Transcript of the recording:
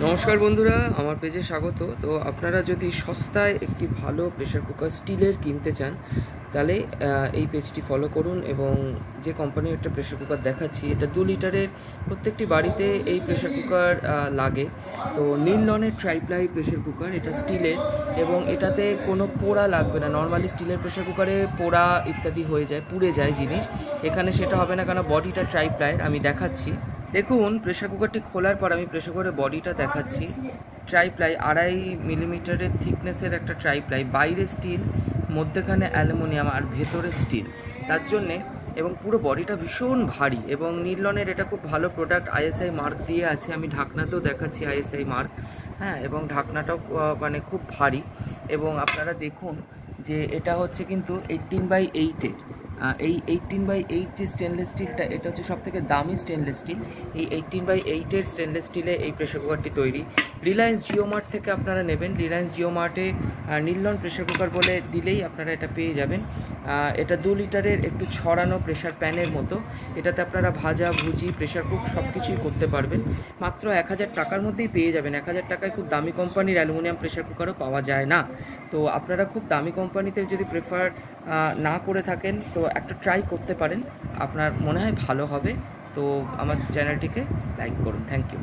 নমস্কার বন্ধুরা, আমার পেজে স্বাগত। তো আপনারা যদি সস্তায় একটি ভালো প্রেশার কুকার স্টিলের কিনতে চান তাহলে এই পেজটি ফলো করুন। এবং যে কোম্পানির একটা প্রেশার কুকার দেখাচ্ছি, এটা 2 লিটারের, প্রত্যেকটি বাড়িতে এই প্রেশার কুকার লাগে। তো নীলনের ট্রাইপ্লাই প্রেশার কুকার, এটা স্টিলের এবং এটাতে কোনো পোড়া লাগবে না। নর্মালি স্টিলের প্রেশার কুকারে পোড়া ইত্যাদি হয়ে যায়, পুড়ে যায় জিনিস, এখানে সেটা হবে না, কেন বডিটা ট্রাইপ্লাইয়ের। আমি দেখাচ্ছি, দেখুন প্রেশার কুকারটি খোলার পর আমি প্রেশার কুকারের বডিটা দেখাচ্ছি। ট্রাইপ্লাই 2.5 মিলিমিটারের থিকনেসের একটা ট্রাইপ্লাই, বাইরে স্টিল, মধ্যেখানে অ্যালুমিনিয়াম আর ভেতরে স্টিল, তার জন্যে। এবং পুরো বডিটা ভীষণ ভারী এবং নীলনের এটা খুব ভালো প্রোডাক্ট, আইএসআই মার্ক দিয়ে আছে। আমি ঢাকনাতেও দেখাচ্ছি আইএসআই মার্ক, হ্যাঁ, এবং ঢাকনাটাও মানে খুব ভারী। এবং আপনারা দেখুন যে এটা হচ্ছে কিন্তু 18/8-এর। এই 18/8 যে স্টেনলেস স্টিলটা, এটা হচ্ছে সবথেকে দামি স্টেনলেস স্টিল। এই 18/8-এর স্টেনলেস স্টিলে এই প্রেশার কুকারটি তৈরি। রিলায়েন্স জিও মার্ট থেকে আপনারা নেবেন। রিলায়েন্স জিও মার্টে নীলন প্রেশার কুকার বলে দিলেই আপনারা এটা পেয়ে যাবেন। এটা 2 লিটারের, একটু ছড়ানো প্রেশার প্যানের মতো। এটাতে আপনারা ভাজা ভুজি, প্রেশার কুক সব কিছুই করতে পারবেন। মাত্র 1000 টাকার মধ্যেই পেয়ে যাবেন। 1000 টাকায় খুব দামি কোম্পানির অ্যালুমিনিয়াম প্রেশার কুকারও পাওয়া যায় না। তো আপনারা খুব দামি কোম্পানিতে যদি প্রেফার না করে থাকেন তো একটা ট্রাই করতে পারেন, আপনার মনে হয় ভালো হবে। তো আমার চ্যানেলটিকে লাইক করুন। Thank you.